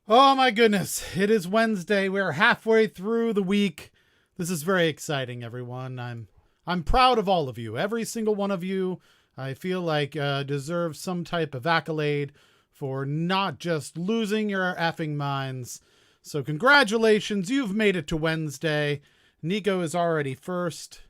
Oh my goodness. It is Wednesday. We're halfway through the week. This is very exciting, everyone. I'm proud of all of you. Every single one of you, I feel like deserves some type of accolade for not just losing your effing minds. So congratulations, you've made it to Wednesday. Nico is already first.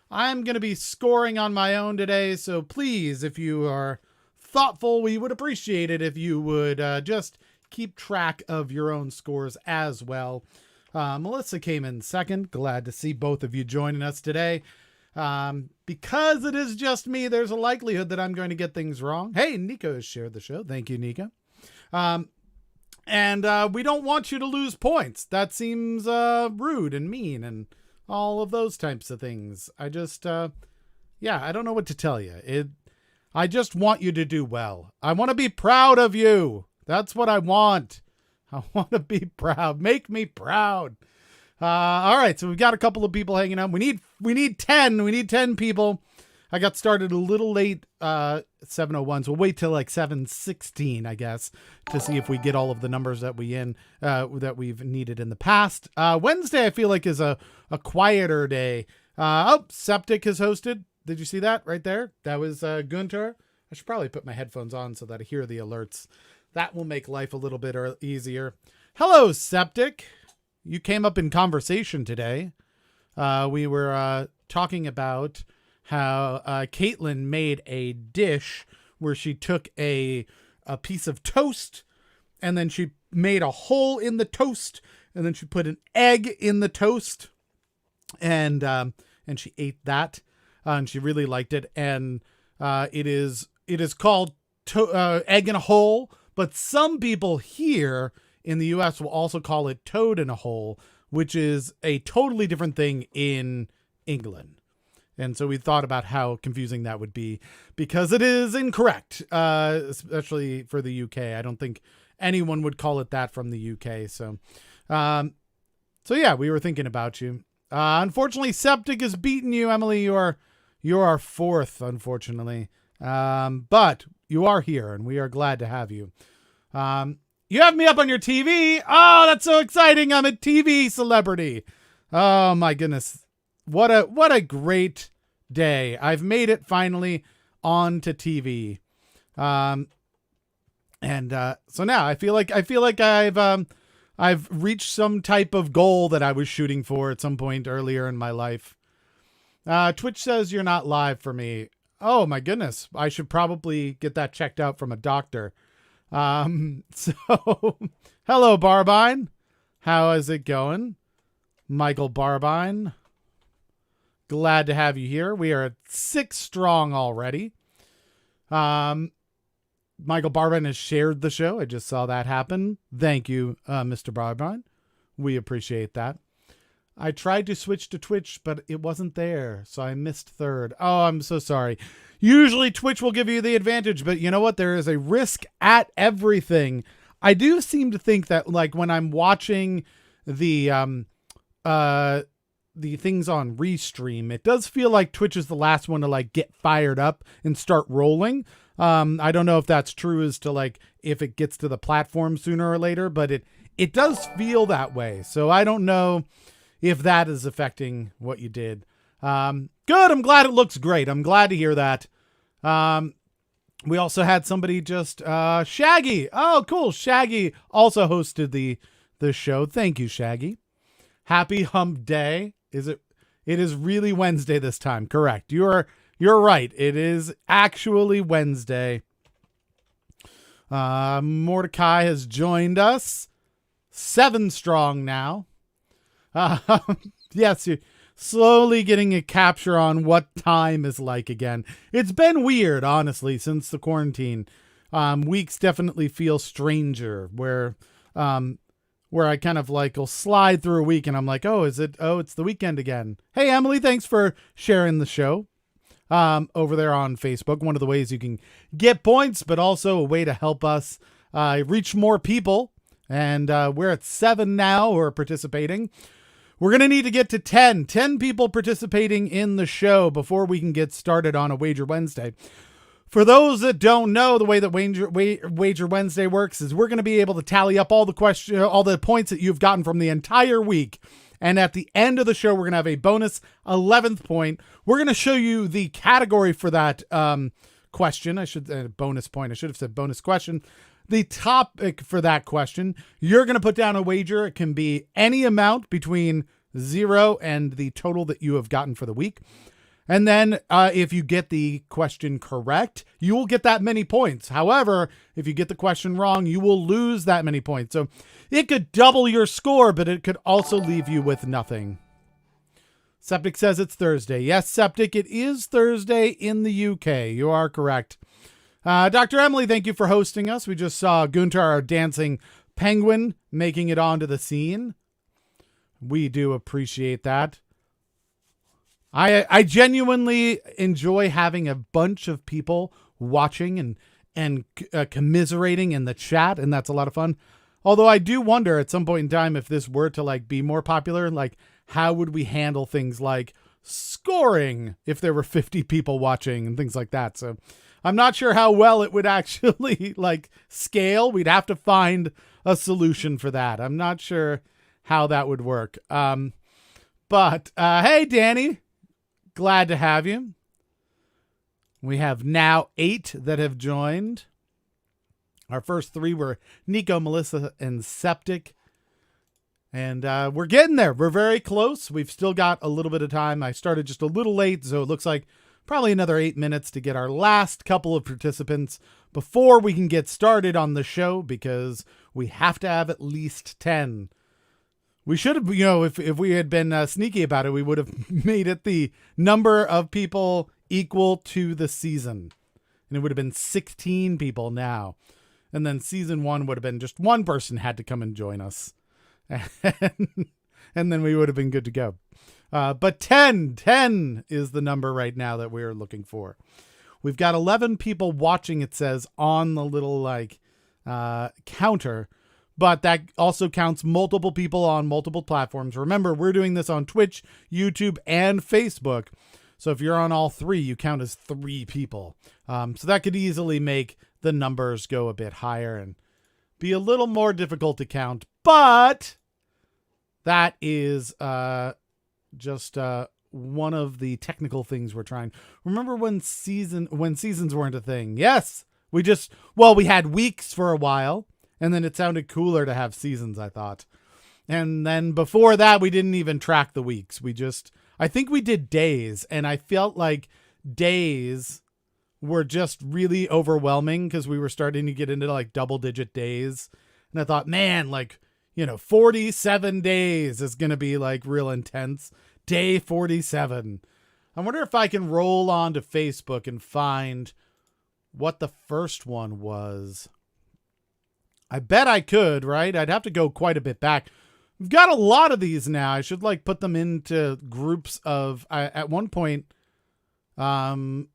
I'm going to be scoring on my own today, so please, if you are thoughtful, we would appreciate it if you would just keep track of your own scores as well. Melissa came in second. Glad to see both of you joining us today. Because it is just me, there's a likelihood that I'm going to get things wrong. Hey, Nico has shared the show. Thank you, Nico. And we don't want you to lose points. That seems rude and mean and all of those types of things. I just, I don't know what to tell you. I just want you to do well. I want to be proud of you. That's what I want. I want to be proud. Make me proud. All right, so we've got a couple of people hanging out. We need 10. We need 10 people. I got started a little late, 7:01, so we'll wait till like 7:16, I guess, to see if we get all of the numbers that we've needed in the past. Wednesday, I feel like, is a quieter day. Septic has hosted. Did you see that right there? That was Gunter. I should probably put my headphones on so that I hear the alerts. That will make life a little bit easier. Hello, Septic. You came up in conversation today. We were talking about how Caitlin made a dish where she took a piece of toast and then she made a hole in the toast and then she put an egg in the toast and she ate that and she really liked it. And it is called egg in a hole. But some people here in the U.S. will also call it toad in a hole, which is a totally different thing in England. And so we thought about how confusing that would be because it is incorrect, especially for the UK. I don't think anyone would call it that from the UK. So yeah, we were thinking about you. Unfortunately, Septic has beaten you, Emily. You are fourth, unfortunately. But you are here and we are glad to have you. You have me up on your TV. Oh, that's so exciting. I'm a TV celebrity. Oh my goodness. What a great day. I've made it finally onto TV. So now I feel like I've reached some type of goal that I was shooting for at some point earlier in my life. Twitch says you're not live for me. Oh my goodness. I should probably get that checked out from a doctor. So hello, Barbine. How is it going? Michael Barbine. Glad to have you here. We are at 6 strong already. Michael Barbine has shared the show. I just saw that happen. Thank you, Mr. Barbine. We appreciate that. I tried to switch to Twitch, but it wasn't there, so I missed third. Oh, I'm so sorry. Usually Twitch will give you the advantage, but you know what? There is a risk at everything. I do seem to think that, like, when I'm watching the things on Restream, it does feel like Twitch is the last one to, like, get fired up and start rolling. I don't know if that's true as to, like, if it gets to the platform sooner or later, but it does feel that way. So I don't know if that is affecting what you did. Good. I'm glad it looks great. I'm glad to hear that. We also had somebody just, Shaggy. Oh, cool. Shaggy also hosted the show. Thank you, Shaggy. Happy hump day. It is really Wednesday this time. Correct. You're right. It is actually Wednesday. Mordecai has joined us. 7 strong now. Yes, you're slowly getting a capture on what time is like again. It's been weird, honestly, since the quarantine. Weeks definitely feel stranger, where I kind of like will slide through a week and I'm like, it's the weekend again. Hey, Emily, thanks for sharing the show over there on Facebook. One of the ways you can get points, but also a way to help us reach more people. And we're at 7 now who are participating. We're going to need to get to 10 people participating in the show before we can get started on a Wager Wednesday. For those that don't know, the way that Wager Wednesday works is we're going to be able to tally up all the points that you've gotten from the entire week. And at the end of the show, we're going to have a bonus 11th point. We're going to show you the category for that question. Bonus point. I should have said bonus question. The topic for that question. You're going to put down a wager. It can be any amount between 0 and the total that you have gotten for the week. And then if you get the question correct, you will get that many points. However, if you get the question wrong, you will lose that many points. So it could double your score, but it could also leave you with nothing. Septic says it's Thursday. Yes, Septic, it is Thursday in the UK. You are correct. Dr. Emily, thank you for hosting us. We just saw Gunter, our dancing penguin, making it onto the scene. We do appreciate that. I genuinely enjoy having a bunch of people watching and commiserating in the chat, and that's a lot of fun. Although I do wonder at some point in time if this were to like be more popular, like how would we handle things like scoring if there were 50 people watching and things like that. So I'm not sure how well it would actually like scale. We'd have to find a solution for that. I'm not sure how that would work. But hey, Danny. Glad to have you. We have now 8 that have joined. Our first 3 were Nico, Melissa, and Septic. And we're getting there. We're very close. We've still got a little bit of time. I started just a little late, so it looks like probably another 8 minutes to get our last couple of participants before we can get started on the show, because we have to have at least 10. We should have, if we had been sneaky about it, we would have made it the number of people equal to the season. And it would have been 16 people now. And then season 1 would have been just one person had to come and join us. And then we would have been good to go. But 10 is the number right now that we're looking for. We've got 11 people watching, it says, on the little counter. But that also counts multiple people on multiple platforms. Remember, we're doing this on Twitch, YouTube, and Facebook. So if you're on all 3, you count as 3 people. So that could easily make the numbers go a bit higher and be a little more difficult to count. But that is just one of the technical things we're trying. Remember when seasons weren't a thing? Yes, we had weeks for a while. And then it sounded cooler to have seasons, I thought. And then before that, we didn't even track the weeks. I think we did days. And I felt like days were just really overwhelming because we were starting to get into like double-digit days. And I thought, man, 47 days is going to be like real intense. Day 47. I wonder if I can roll on to Facebook and find what the first one was. I bet I could, right? I'd have to go quite a bit back. We've got a lot of these now. I should put them into groups of, at one point, trivia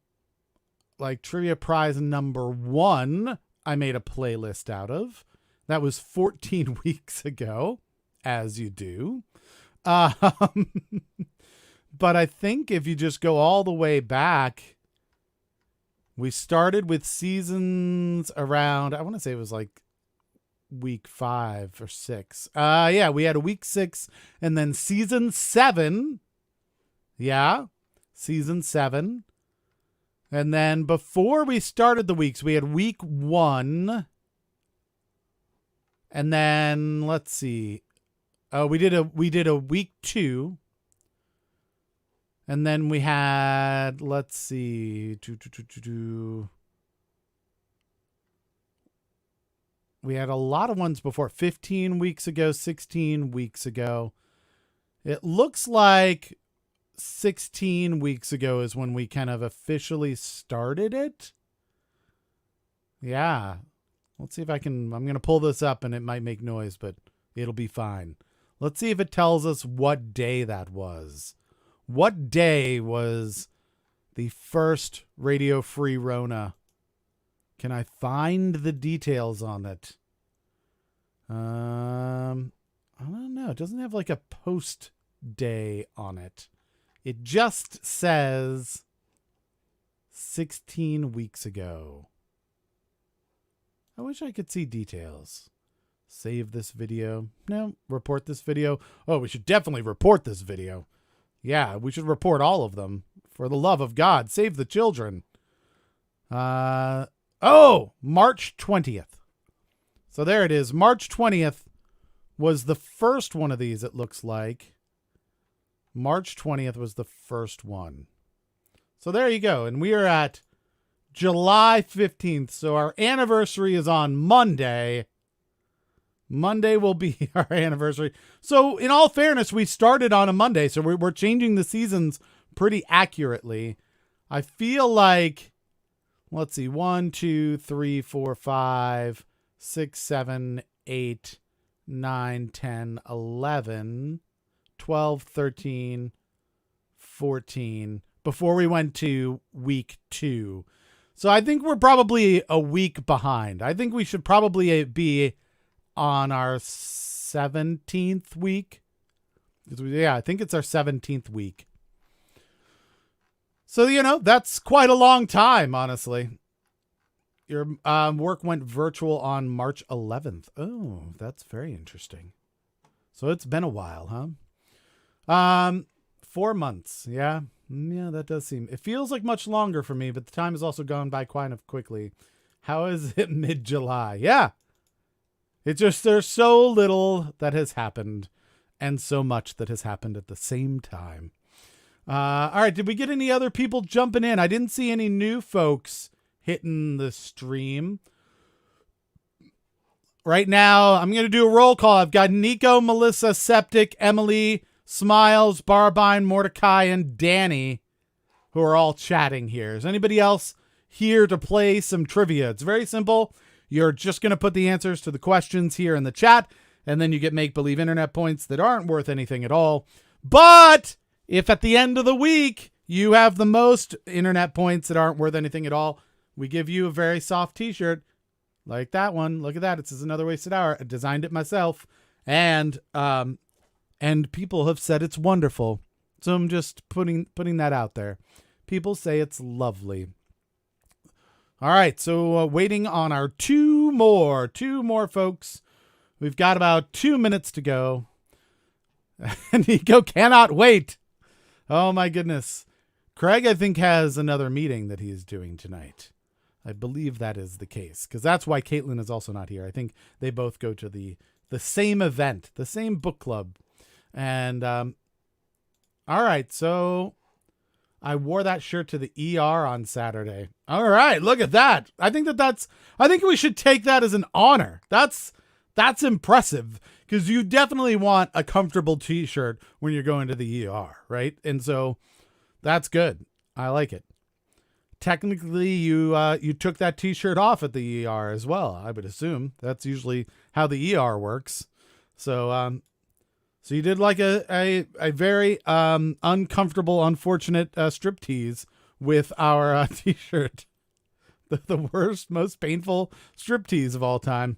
prize number 1, I made a playlist out of. That was 14 weeks ago, as you do. But I think if you just go all the way back, we started with seasons around, I want to say it was week 5 or 6. Yeah, we had a week 6 and then season 7. Yeah, season 7. And then before we started the weeks, we had week 1. And then let's see. Oh, we did a week 2. And then we had, let's see, we had a lot of ones before, 15 weeks ago, 16 weeks ago. It looks like 16 weeks ago is when we kind of officially started it. Yeah. Let's see if I'm going to pull this up and it might make noise, but it'll be fine. Let's see if it tells us what day that was. What day was the first Radio Free Rona? Can I find the details on it? I don't know. It doesn't have a post day on it. It just says 16 weeks ago. I wish I could see details. Save this video. No, report this video. Oh, we should definitely report this video. Yeah, we should report all of them. For the love of God, save the children. March 20th. So there it is. March 20th was the first one of these, it looks like. March 20th was the first one. So there you go. And we are at July 15th. So our anniversary is on Monday. Monday will be our anniversary. So in all fairness, we started on a Monday. So we're changing the seasons pretty accurately. I feel like, let's see, 1, 2, 3, 4, 5, 6, 7, 8, 9, 10, 11, 12, 13, 14, before we went to week 2. So I think we're probably a week behind. I think we should probably be on our 17th week. Yeah, I think it's our 17th week. So, that's quite a long time, honestly. Your work went virtual on March 11th. Oh, that's very interesting. So it's been a while, huh? 4 months. Yeah. Yeah, that does seem. It feels like much longer for me, but the time has also gone by quite quickly. How is it mid-July? Yeah. It's just there's so little that has happened and so much that has happened at the same time. All right. Did we get any other people jumping in? I didn't see any new folks hitting the stream. Right now, I'm going to do a roll call. I've got Nico, Melissa, Septic, Emily, Smiles, Barbine, Mordecai, and Danny, who are all chatting here. Is anybody else here to play some trivia? It's very simple. You're just going to put the answers to the questions here in the chat, and then you get make-believe internet points that aren't worth anything at all. But if at the end of the week you have the most internet points that aren't worth anything at all, we give you a very soft t-shirt like that one. Look at that. It says Another Wasted Hour. I designed it myself. And people have said it's wonderful. So I'm just putting that out there. People say it's lovely. All right. So waiting on our two more folks. We've got about 2 minutes to go. Nico cannot wait. Oh my goodness. Craig, I think, has another meeting that he is doing tonight. I believe that is the case, because that's why Caitlin is also not here. I think they both go to the same event, the same book club. And all right, so I wore that shirt to the ER on Saturday. All right, look at that. I think we should take that as an honor. That's impressive, because you definitely want a comfortable t-shirt when you're going to the ER, right? And so that's good. I like it. Technically, you took that t-shirt off at the ER as well, I would assume. That's usually how the ER works. So so you did like a very uncomfortable, unfortunate striptease with our t-shirt. The worst, most painful striptease of all time.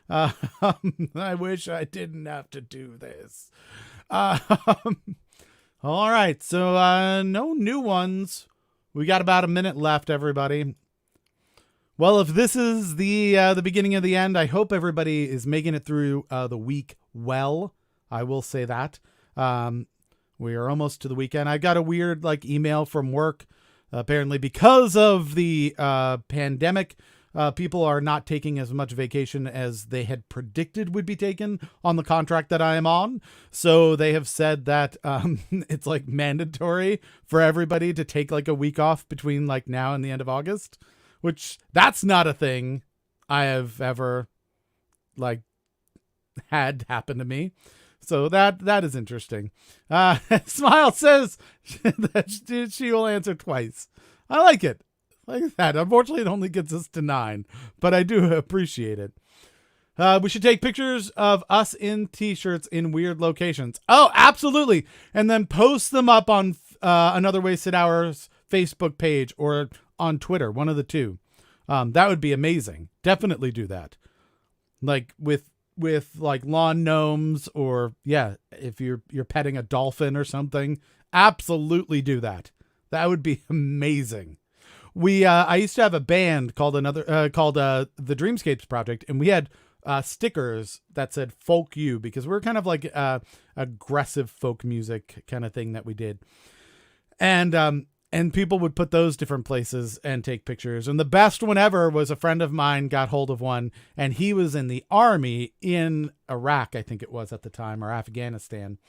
I wish I didn't have to do this. All right, so no new ones. We got about a minute left, everybody. Well, if this is the beginning of the end, I hope everybody is making it through the week well. I will say that. We are almost to the weekend. I got a weird email from work. Apparently, because of the pandemic, people are not taking as much vacation as they had predicted would be taken on the contract that I am on. So they have said that it's mandatory for everybody to take a week off between now and the end of August, which that's not a thing I have ever had happen to me. So that is interesting. Smile says that she will answer twice. I like it. Like that. Unfortunately, it only gets us to 9, but I do appreciate it. We should take pictures of us in t-shirts in weird locations. Oh, absolutely. And then post them up on Another Wasted Hour's Facebook page or on Twitter, one of the two. That would be amazing. Definitely do that. With lawn gnomes, or if you're petting a dolphin or something, absolutely do that. That would be amazing. I used to have a band called the Dreamscapes Project, and we had stickers that said "Folk You" because we're kind of like aggressive folk music kind of thing that we did, and people would put those different places and take pictures. And the best one ever was a friend of mine got hold of one, and he was in the army in Iraq, I think it was at the time, or Afghanistan.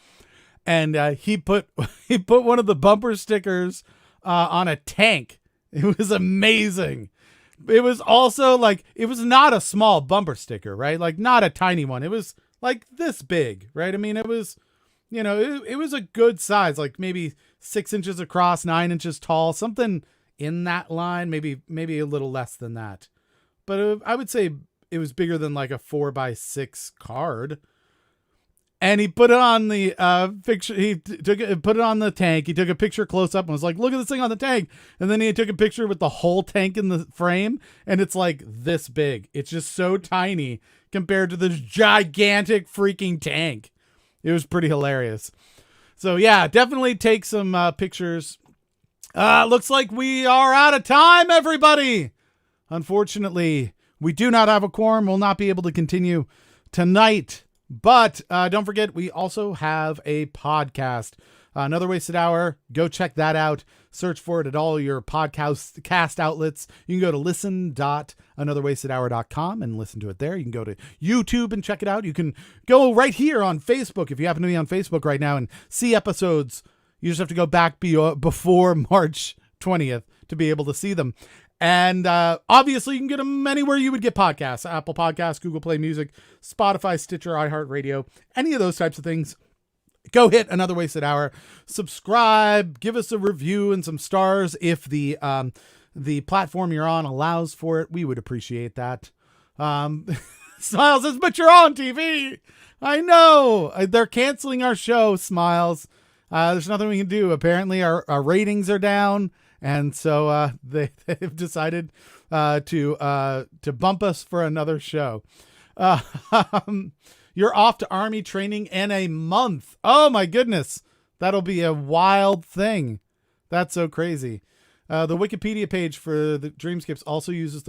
And he put one of the bumper stickers on a tank. It was amazing. It was also like, it was not a small bumper sticker, right? Like not a tiny one. It was like this big, right? I mean, it was, it was a good size, like maybe 6 inches across, 9 inches tall, something in that line, maybe a little less than that. But I would say it was bigger than like a 4x6 card. And he put it on the picture. Put it on the tank. He took a picture close up and was like, "Look at this thing on the tank." And then he took a picture with the whole tank in the frame, and it's like this big. It's just so tiny compared to this gigantic freaking tank. It was pretty hilarious. So yeah, definitely take some pictures. Looks like we are out of time, everybody. Unfortunately, we do not have a quorum. We'll not be able to continue tonight. But don't forget, we also have a podcast, Another Wasted Hour. Go check that out. Search for it at all your podcast outlets. You can go to listen.anotherwastedhour.com and listen to it there. You can go to YouTube and check it out. You can go right here on Facebook if you happen to be on Facebook right now and see episodes. You just have to go back before March 20th to be able to see them. And obviously, you can get them anywhere you would get podcasts. Apple Podcasts, Google Play Music, Spotify, Stitcher, iHeartRadio, any of those types of things. Go hit Another Wasted Hour. Subscribe. Give us a review and some stars if the platform you're on allows for it. We would appreciate that. Smiles says, "But you're on TV." I know. They're canceling our show, Smiles. There's nothing we can do. Apparently, our ratings are down. And so they've decided to bump us for another show. You're off to Army training in a month. Oh, my goodness. That'll be a wild thing. That's so crazy. The Wikipedia page for the Dreamscapes also uses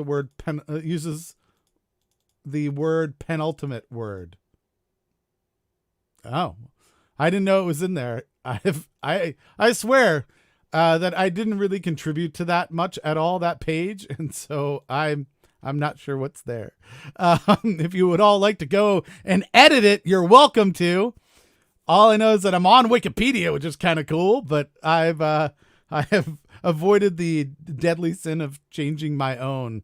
the word penultimate word. Oh, I didn't know it was in there. I swear. That I didn't really contribute to that much at all, that page, and so I'm not sure what's there. If you would all like to go and edit it, you're welcome to. All I know is that I'm on Wikipedia, which is kind of cool, but I have avoided the deadly sin of changing my own.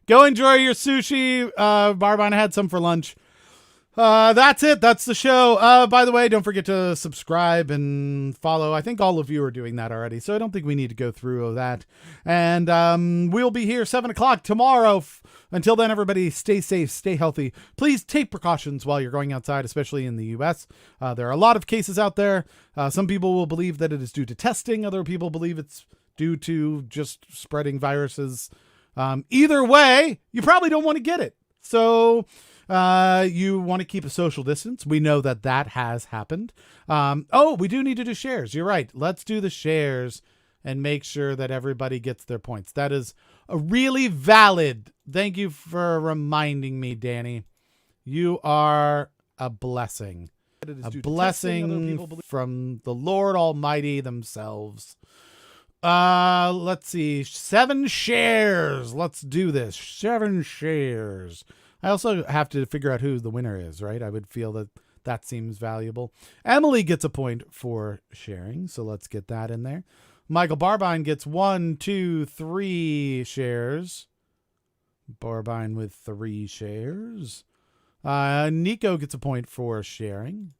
Go enjoy your sushi. Barbine had some for lunch. That's it. That's the show. By the way, don't forget to subscribe and follow. I think all of you are doing that already, so I don't think we need to go through that. And we'll be here 7 o'clock tomorrow. Until then, everybody, stay safe, stay healthy. Please take precautions while you're going outside, especially in the U.S. There are a lot of cases out there. Some people will believe that it is due to testing. Other people believe it's due to just spreading viruses. Either way, you probably don't want to get it. So you want to keep a social distance. We know that has happened. We do need to do shares. You're right. Let's do the shares and make sure that everybody gets their points. That is a really valid. Thank you for reminding me, Danny. You are a blessing. A blessing from the Lord Almighty themselves. Let's see. 7 shares. Let's do this. 7 shares. I also have to figure out who the winner is, right? I would feel that seems valuable. Emily gets a point for sharing, so let's get that in there. Michael Barbine gets 1, 2, 3 shares. Barbine with 3 shares. Nico gets a point for sharing.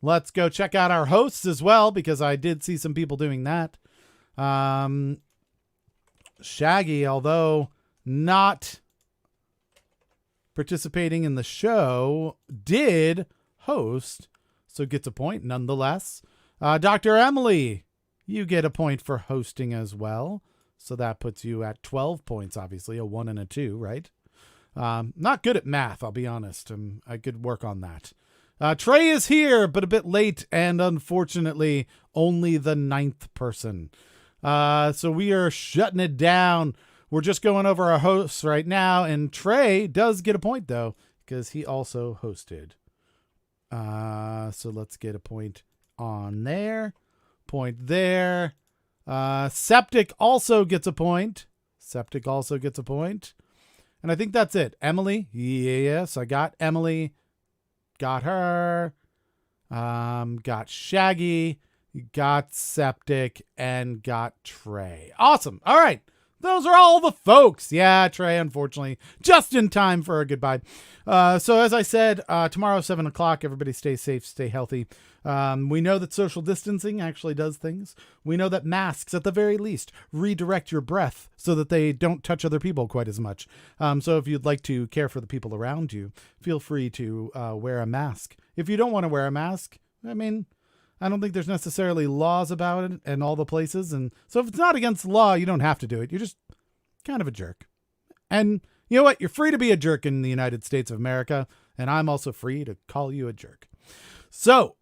Let's go check out our hosts as well, because I did see some people doing that. Shaggy, although not participating in the show, did host, so gets a point nonetheless. Dr. Emily, you get a point for hosting as well. So that puts you at 12 points, obviously, a 1 and a 2, right? Not good at math, I'll be honest. I could work on that. Trey is here, but a bit late, and unfortunately, only the 9th person. So we are shutting it down We're just going over our hosts right now, and Trey does get a point though because he also hosted. So let's get a point on there. Point there. Septic also gets a point. And I think that's it. Emily. Yes, I got Emily. Got her. Got Shaggy. Got Septic. And got Trey. Awesome. All right. Those are all the folks. Yeah, Trey, unfortunately, just in time for a goodbye. So as I said, tomorrow, 7 o'clock, everybody stay safe, stay healthy. We know that social distancing actually does things. We know that masks, at the very least, redirect your breath so that they don't touch other people quite as much. So if you'd like to care for the people around you, feel free to wear a mask. If you don't want to wear a mask, I mean, I don't think there's necessarily laws about it in all the places. And so if it's not against the law, you don't have to do it. You're just kind of a jerk. And you know what? You're free to be a jerk in the United States of America. And I'm also free to call you a jerk. So,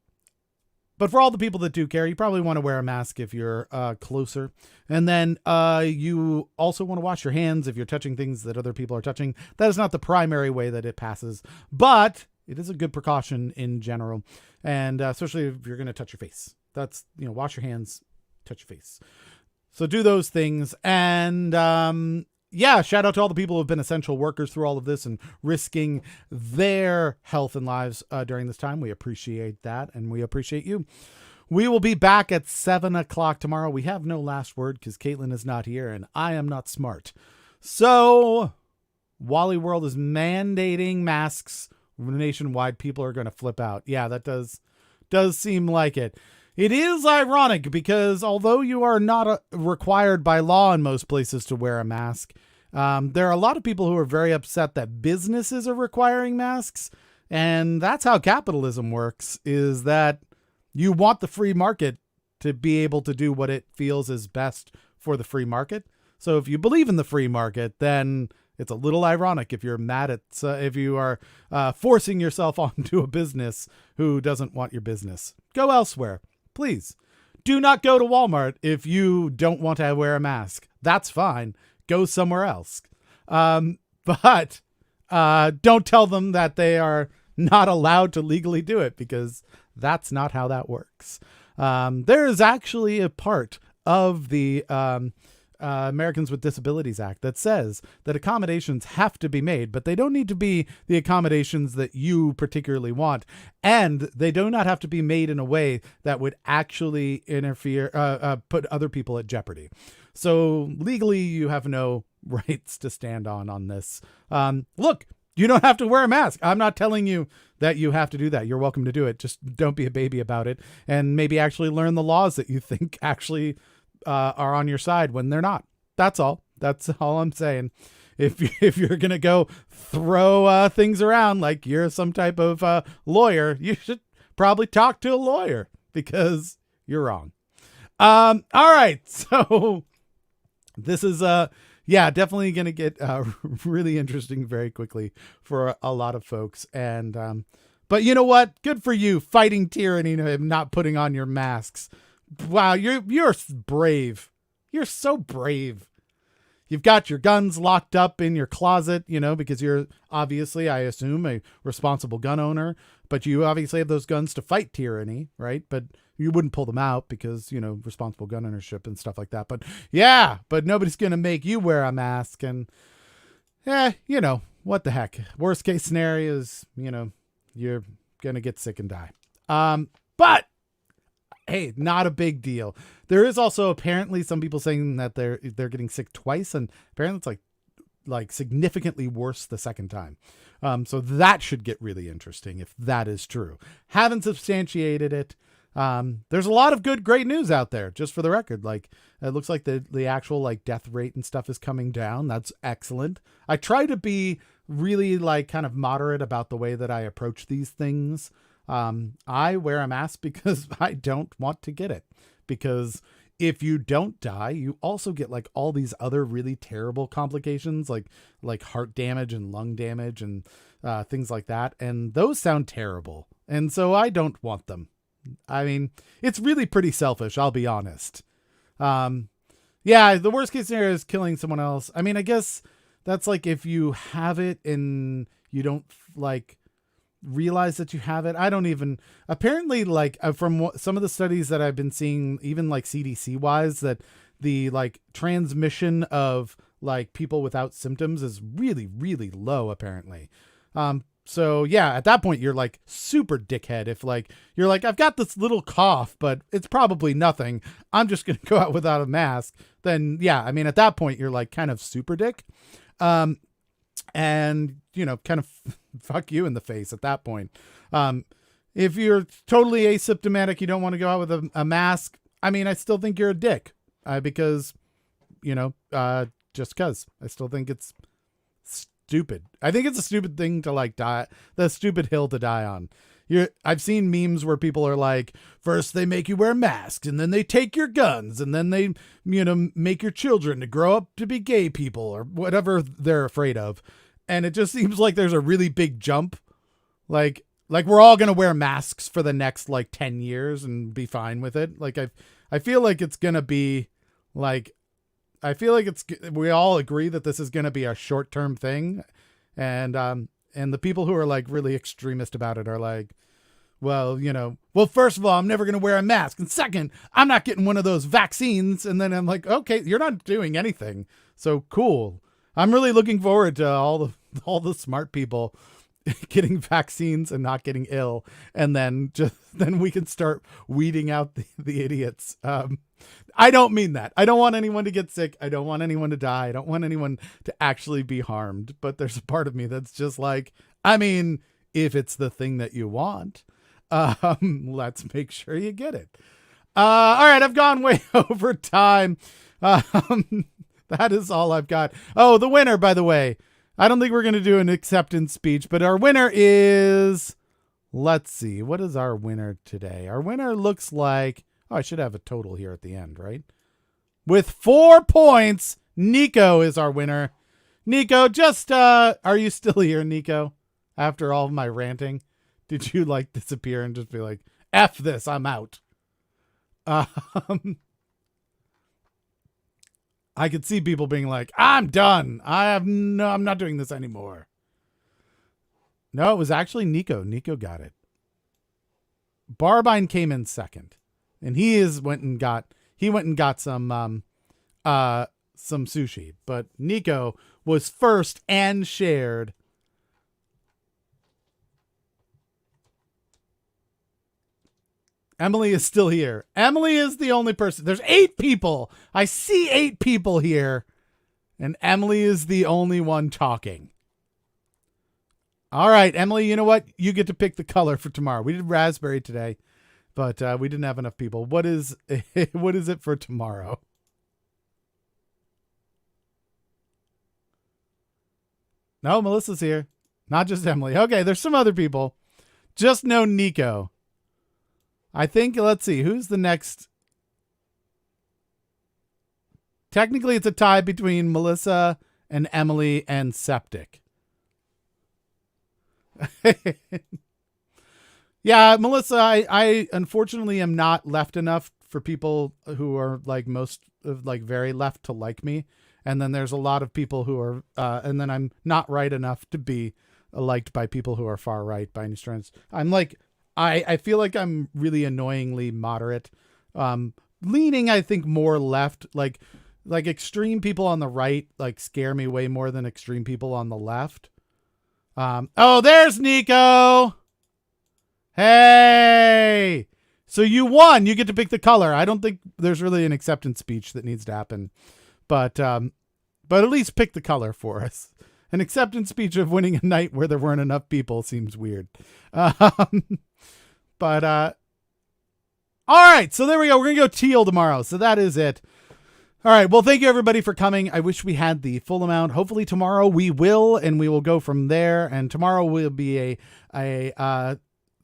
but for all the people that do care, you probably want to wear a mask if you're closer. And then you also want to wash your hands if you're touching things that other people are touching. That is not the primary way that it passes, but it is a good precaution in general. And especially if you're going to touch your face. That's, wash your hands, touch your face. So do those things. And shout out to all the people who have been essential workers through all of this and risking their health and lives during this time. We appreciate that, and we appreciate you. We will be back at 7 o'clock tomorrow. We have no last word because Caitlin is not here, and I am not smart. So Wally World is mandating masks nationwide. People are going to flip out. Yeah, that does seem like it. It is ironic because although you are not required by law in most places to wear a mask, there are a lot of people who are very upset that businesses are requiring masks. And that's how capitalism works, is that you want the free market to be able to do what it feels is best for the free market. So if you believe in the free market, then it's a little ironic if you're mad at, if you are forcing yourself onto a business who doesn't want your business. Go elsewhere. Please do not go to Walmart if you don't want to wear a mask. That's fine. Go somewhere else. But don't tell them that they are not allowed to legally do it, because that's not how that works. There is actually a part of the Americans with Disabilities Act that says that accommodations have to be made, but they don't need to be the accommodations that you particularly want. And they do not have to be made in a way that would actually interfere, put other people at jeopardy. So legally, you have no rights to stand on this. Look, you don't have to wear a mask. I'm not telling you that you have to do that. You're welcome to do it. Just don't be a baby about it, and maybe actually learn the laws that you think actually are on your side when they're not. That's all. That's all I'm saying. If you're going to go throw things around like you're some type of lawyer, you should probably talk to a lawyer, because you're wrong. All right. So this is definitely going to get really interesting very quickly for a lot of folks. And but you know what? Good for you, fighting tyranny and not putting on your masks. Wow, you're brave. You're so brave. You've got your guns locked up in your closet, because you're obviously, I assume, a responsible gun owner, but you obviously have those guns to fight tyranny, right? But you wouldn't pull them out because, responsible gun ownership and stuff like that. But yeah, but nobody's going to make you wear a mask. And what the heck? Worst case scenario is, you're going to get sick and die. But hey, not a big deal. There is also apparently some people saying that they're getting sick twice, and apparently it's like significantly worse the second time. So that should get really interesting if that is true. Haven't substantiated it. There's a lot of great news out there, just for the record. Like, it looks like the actual death rate and stuff is coming down. That's excellent. I try to be really kind of moderate about the way that I approach these things. I wear a mask because I don't want to get it, because if you don't die, you also get all these other really terrible complications, like heart damage and lung damage and things like that. And those sound terrible. And so I don't want them. I mean, it's really pretty selfish, I'll be honest. Yeah, the worst case scenario is killing someone else. I mean, I guess that's like if you have it and you don't like realize that you have it. I don't even apparently like from some of the studies that I've been seeing, even like CDC wise, that the like transmission of like people without symptoms is really, really low apparently. So yeah, at that point you're like super dickhead if like you're like, I've got this little cough, but it's probably nothing. I'm just gonna go out without a mask. Then yeah, I mean at that point you're like kind of super dick. And you know, kind of fuck you in the face at that point. If you're totally asymptomatic, you don't want to go out with a mask. I mean, I still think you're a dick because, you know, just because I still think it's stupid. I think it's a stupid thing to like die, the stupid hill to die on. I've seen memes where people are like, first they make you wear masks and then they take your guns and then they, you know, make your children to grow up to be gay people or whatever they're afraid of. And it just seems like there's a really big jump. Like we're all going to wear masks for the next like 10 years and be fine with it. Like I feel like it's going to be like, we all agree that this is going to be a short-term thing. And the people who are like really extremist about it are like, well, you know, well, first of all, I'm never going to wear a mask. And second, I'm not getting one of those vaccines. And then I'm like, okay, you're not doing anything. So cool. I'm really looking forward to all the smart people getting vaccines and not getting ill. And then we can start weeding out the idiots. I don't mean that. I don't want anyone to get sick. I don't want anyone to die. I don't want anyone to actually be harmed. But there's a part of me that's just like, I mean, if it's the thing that you want, let's make sure you get it. All right. I've gone way over time. That is all I've got. Oh, the winner, by the way, I don't think we're going to do an acceptance speech, but our winner is, let's see, what is our winner today? Our winner looks like, oh, I should have a total here at the end, right? With 4 points, Nico is our winner. Nico, just, are you still here, Nico? After all of my ranting, did you like disappear and just be like, F this, I'm out? I could see people being like, I'm done. I'm not doing this anymore. No, it was actually Nico. Nico got it. Barbine came in second. And he went and got some sushi, but Nico was first and shared. Emily is still here. Emily is the only person. There's 8 people. I see 8 people here, and Emily is the only one talking. All right, Emily, you know what? You get to pick the color for tomorrow. We did raspberry today. But we didn't have enough people. What is it for tomorrow? No, Melissa's here. Not just Emily. Okay, there's some other people. Just no Nico. I think, let's see, who's the next? Technically, it's a tie between Melissa and Emily and Septic. Yeah, Melissa, I unfortunately am not left enough for people who are like very left to like me. And then there's a lot of people who are, and then I'm not right enough to be liked by people who are far right by any stretch. I'm like, I feel like I'm really annoyingly moderate, leaning, I think, more left, like extreme people on the right, like scare me way more than extreme people on the left. Oh, there's Nico. Hey, so you won. You get to pick the color. I don't think there's really an acceptance speech that needs to happen, but at least pick the color for us. An acceptance speech of winning a night where there weren't enough people seems weird. But all right, so there we go. We're going to go teal tomorrow. So that is it. All right. Well, thank you everybody for coming. I wish we had the full amount. Hopefully tomorrow we will, and we will go from there. And tomorrow will be a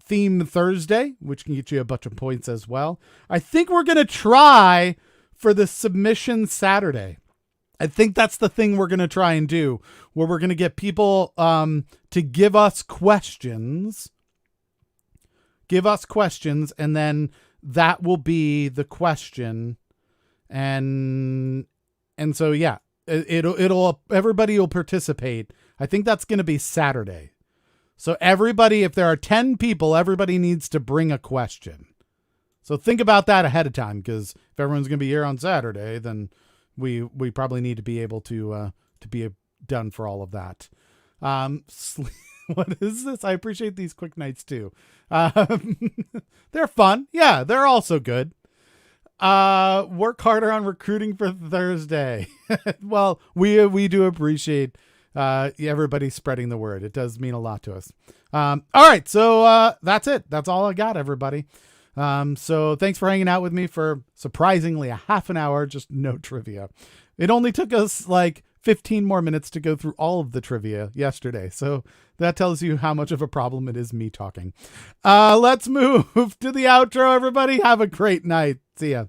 theme Thursday, which can get you a bunch of points as well. I think we're going to try for the submission Saturday. I think that's the thing we're going to try and do, where we're going to get people to give us questions, and then that will be the question. and so yeah, it'll everybody will participate. I think that's going to be Saturday. So everybody, if there are 10 people, everybody needs to bring a question. So think about that ahead of time, because if everyone's going to be here on Saturday, then we probably need to be able to be done for all of that. What is this? I appreciate these quick nights too. They're fun. Yeah, they're also good. Work harder on recruiting for Thursday. Well, we do appreciate everybody spreading the word. It does mean a lot to us. All right, so that's it. That's all I got, everybody. So thanks for hanging out with me for surprisingly a half an hour, just no trivia. It only took us like 15 more minutes to go through all of the trivia yesterday. So that tells you how much of a problem it is me talking. Let's move to the outro, everybody. Have a great night. See ya.